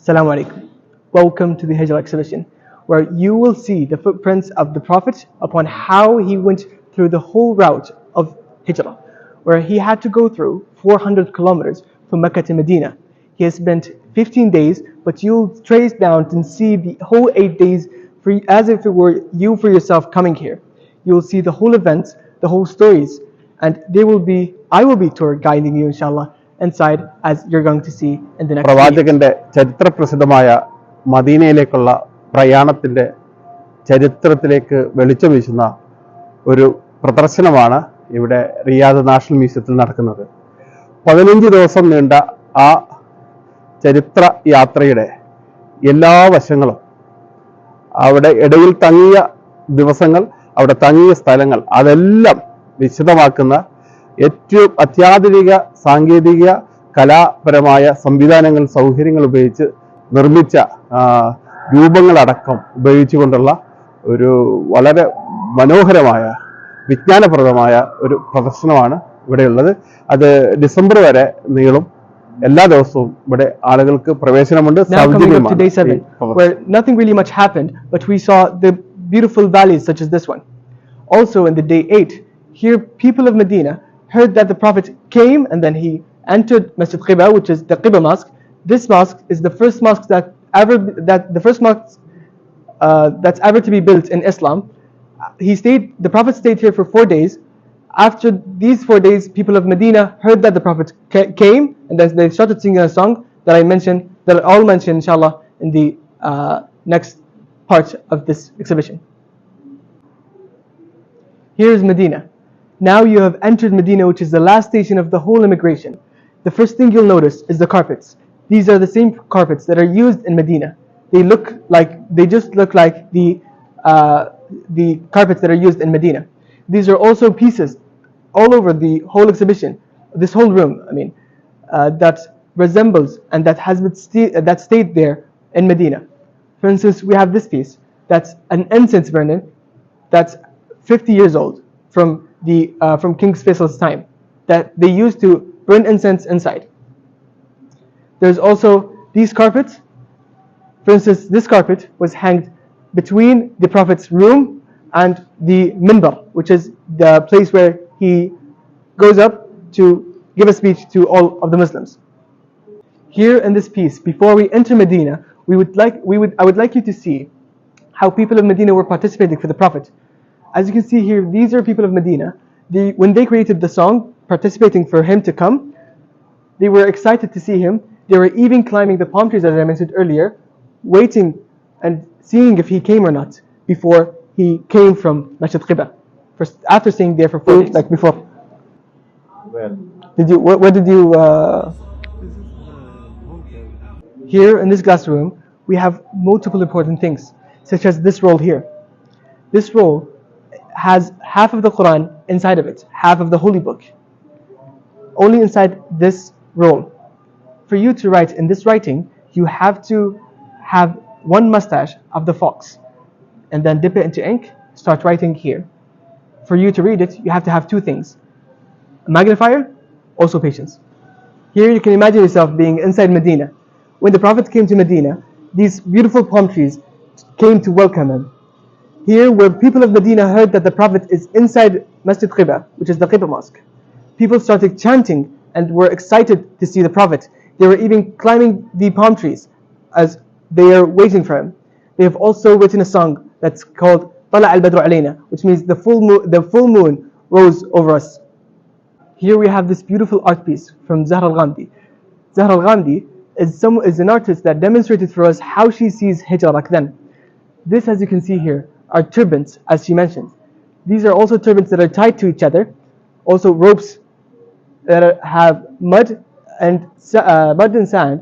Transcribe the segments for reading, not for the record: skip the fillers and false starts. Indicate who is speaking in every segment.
Speaker 1: Assalamu alaikum. Welcome to the Hijrah exhibition, where you will see the footprints of the Prophet upon how he went through the whole route of Hijrah, where he had to go through 400 kilometers from Mecca to Medina. He has spent 15 days, but you'll trace down and see the whole 8 days as if it were you for yourself coming here. You will see the whole events, the whole stories, and I will be tour guiding you, inshallah, inside, as you're going to see in the next video.
Speaker 2: പ്രവാചകന്റെ ചരിത്രപ്രസിദ്ധമായ മദീനയിലേക്കുള്ള പ്രയാണത്തിന്റെ ചരിത്രത്തിലേക്ക് വെളിച്ചം വീശുന്ന ഒരു പ്രദർശനമാണ് ഇവിടെ Riyadh national മ്യൂസിയത്തിൽ നടക്കുന്നത്. 15 ദിവസം നീണ്ട ആ ചരിത്ര യാത്രയുടെ എല്ലാ വശങ്ങളും, അവിടെ ഇടയിൽ തങ്ങിയ ദിവസങ്ങൾ, അവിടെ തങ്ങിയ സ്ഥലങ്ങൾ, അതെല്ലാം വിശദമാക്കുന്ന ഏറ്റവും അത്യാധുനിക സാങ്കേതിക കലാപരമായ സംവിധാനങ്ങൾ, സൗകര്യങ്ങൾ ഉപയോഗിച്ച് നിർമ്മിച്ച രൂപങ്ങളടക്കം ഉപയോഗിച്ചുകൊണ്ടുള്ള ഒരു വളരെ മനോഹരമായ വിജ്ഞാനപ്രദമായ ഒരു പ്രദർശനമാണ് ഇവിടെയുള്ളത്. അത് ഡിസംബർ വരെ നീളും. എല്ലാ ദിവസവും ഇവിടെ ആളുകൾക്ക് പ്രവേശനമുണ്ട്.
Speaker 1: Now coming up to day 7, where nothing really much happened, but we saw the beautiful valleys such as this one. Also in the day 8, here people of Medina heard that the Prophet came and then he entered Masjid Quba, which is the Quba mosque. This mosque is the first mosque that's ever to be built in Islam. The Prophet stayed here for 4 days. After these 4 days, people of Medina heard that the Prophet came, and then they started singing a song that I'll mention, inshallah, in the next part of this exhibition. Here is Medina. Now you have entered Medina, which is the last station of the whole immigration. The first thing you'll notice is the carpets. These are the same carpets that are used in Medina. They just look like the carpets that are used in Medina. These are also pieces all over the whole exhibition, this whole room, that resembles and that stayed there in Medina. For instance, we have this piece that's an incense burner that's 50 years old from King Faisal's time, that they used to burn incense inside. There's also these carpets. For instance, this carpet was hanged between the Prophet's room and the minbar, which is the place where he goes up to give a speech to all of the Muslims. Here in this piece, before we enter Medina, I would like you to see how people of Medina were participating for the Prophet. As you can see here, these are people of Medina. When they created the song, participating for him to come, they were excited to see him. They were even climbing the palm trees, as I mentioned earlier, waiting and seeing if he came or not before he came from Masjid Quba. After staying there for 4 days, like before. Where did you? Here in this glass room, we have multiple important things, such as this roll here. This roll has half of the Quran inside of it, half of the Holy Book. Only inside this roll. For you to write in this writing, you have to have one mustache of the fox, and then dip it into ink, start writing here. For you to read it, you have to have 2 things: a magnifier, also patience. Here you can imagine yourself being inside Medina. When the Prophet came to Medina, these beautiful palm trees came to welcome him. Here, where people of Medina heard that the Prophet is inside Masjid Quba, which is the Quba mosque, people started chanting and were excited to see the Prophet. They were even climbing the palm trees as they are waiting for him. They have also written a song that's called Tala al-Badru alayna, which means the full moon rose over us. Here we have this beautiful art piece from Zahra al-Ghamdi. Zahra al-Ghamdi is an artist that demonstrated for us how she sees Hijrah back then. This, as you can see here, are turbans, as she mentioned. These are also turbans that are tied to each other, also ropes that have mud and sand,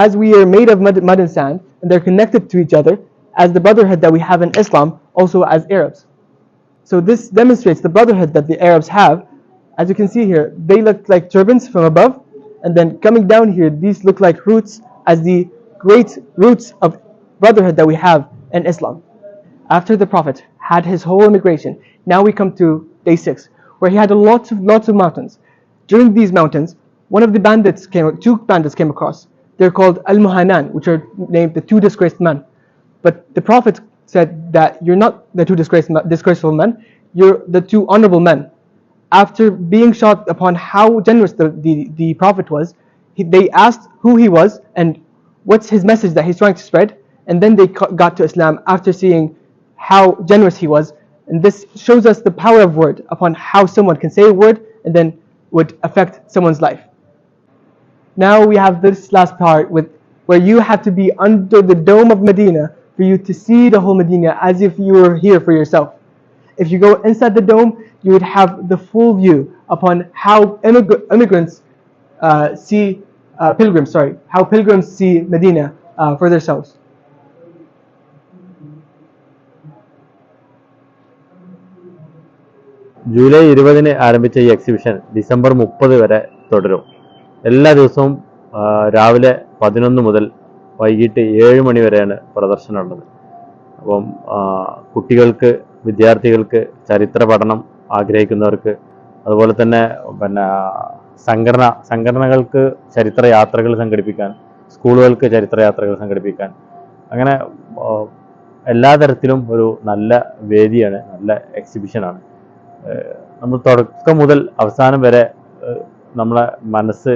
Speaker 1: as we are made of mud and sand, and they're connected to each other as the brotherhood that we have in Islam, also as Arabs. So this demonstrates the brotherhood that the Arabs have. As you can see here, they look like turbans from above, and then coming down here, these look like roots, as the great roots of brotherhood that we have in Islam. After the Prophet had his whole immigration, now we come to day 6, where he had lots of mountains. During these mountains, two bandits came across. they're called Al-Muhanan, which are named the two disgraced men. But the Prophet said that you're not the two disgraceful men, you're the two honorable men. After being shocked upon how generous the Prophet was, they asked who he was and what's his message that he's trying to spread, and then they got to Islam after seeing how generous he was. And this shows us the power of word, upon how someone can say a word and then would affect someone's life. Now we have this last part where you have to be under the dome of Medina for you to see the whole Medina as if you were here for yourself. If you go inside the dome, you would have the full view upon how pilgrims see Medina for themselves.
Speaker 3: July 20 ആരംഭിച്ച ഈ exhibition December 30 വരെ തുടരും. എല്ലാ ദിവസവും രാവിലെ 11 മുതൽ വൈകിട്ട് 7 മണി വരെയാണ് പ്രദർശനം ഉള്ളത്. അപ്പം കുട്ടികൾക്ക്, വിദ്യാർത്ഥികൾക്ക്, ചരിത്ര പഠനം ആഗ്രഹിക്കുന്നവർക്ക്, അതുപോലെ തന്നെ സംഘടനകൾക്ക് ചരിത്ര യാത്രകൾ സംഘടിപ്പിക്കാൻ, സ്കൂളുകൾക്ക് ചരിത്ര യാത്രകൾ സംഘടിപ്പിക്കാൻ, അങ്ങനെ എല്ലാ തരത്തിലും ഒരു നല്ല വേദിയാണ്, നല്ല എക്സിബിഷനാണ്. നമ്മൾ തുടക്കം മുതൽ അവസാനം വരെ നമ്മളെ മനസ്സ്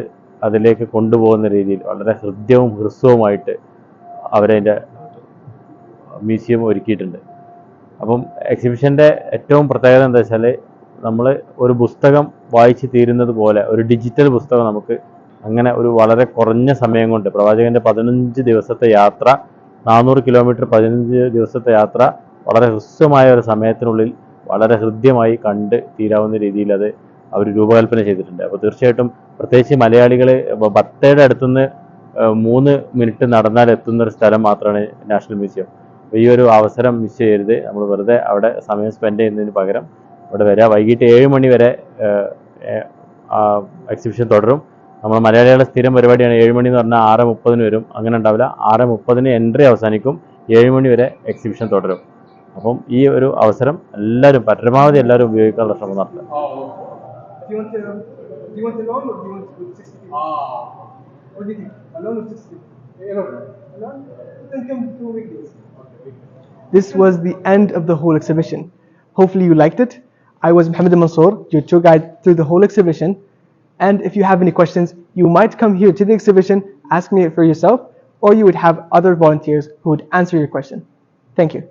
Speaker 3: അതിലേക്ക് കൊണ്ടുപോകുന്ന രീതിയിൽ വളരെ ഹൃദ്യവും ഹ്രസ്വവുമായിട്ട് അവരതിൻ്റെ മ്യൂസിയം ഒരുക്കിയിട്ടുണ്ട്. അപ്പം എക്സിബിഷൻ്റെ ഏറ്റവും പ്രത്യേകത എന്താ വെച്ചാൽ, നമ്മൾ ഒരു പുസ്തകം വായിച്ച് തീരുന്നത് പോലെ ഒരു ഡിജിറ്റൽ പുസ്തകം നമുക്ക് അങ്ങനെ ഒരു വളരെ കുറഞ്ഞ സമയം കൊണ്ട്, പ്രവാചകൻ്റെ 15 ദിവസത്തെ യാത്ര, 400 കിലോമീറ്റർ 15 ദിവസത്തെ യാത്ര വളരെ ഹ്രസ്വമായ ഒരു സമയത്തിനുള്ളിൽ വളരെ ഹൃദ്യമായി കണ്ട് തീരാവുന്ന രീതിയിൽ അത് അവർ രൂപകൽപ്പന ചെയ്തിട്ടുണ്ട്. അപ്പോൾ തീർച്ചയായിട്ടും പ്രത്യേകിച്ച് മലയാളികൾ ബത്തേടെ അടുത്തുനിന്ന് 3 മിനിറ്റ് നടന്നാൽ എത്തുന്ന ഒരു സ്ഥലം മാത്രമാണ് നാഷണൽ മ്യൂസിയം. അപ്പോൾ ഈ ഒരു അവസരം മിസ് ചെയ്യരുത്. നമ്മൾ വെറുതെ അവിടെ സമയം സ്പെൻഡ് ചെയ്യുന്നതിന് പകരം ഇവിടെ വരിക. വൈകിട്ട് 7 മണി വരെ എക്സിബിഷൻ തുടരും. നമ്മൾ മലയാളികളുടെ സ്ഥിരം പരിപാടിയാണ്. 7 മണി എന്ന് പറഞ്ഞാൽ 6:30 വരും, അങ്ങനെ ഉണ്ടാവില്ല. 6:30 എൻട്രി അവസാനിക്കും, 7 മണി വരെ എക്സിബിഷൻ തുടരും. അപ്പം ഈ ഒരു അവസരം എല്ലാവരും പരമാവധി എല്ലാവരും ഉപയോഗിക്കാനുള്ള ശ്രമം നടത്തുക.
Speaker 1: Do you want alone or do you want to do 60 people? What do you think? Alone or 60? Alone? Then come 2 weekdays. This was the end of the whole exhibition. Hopefully you liked it. I was Mohammed Mansour, your tour guide through the whole exhibition. And if you have any questions, you might come here to the exhibition, ask me it for yourself, or you would have other volunteers who would answer your question. Thank you.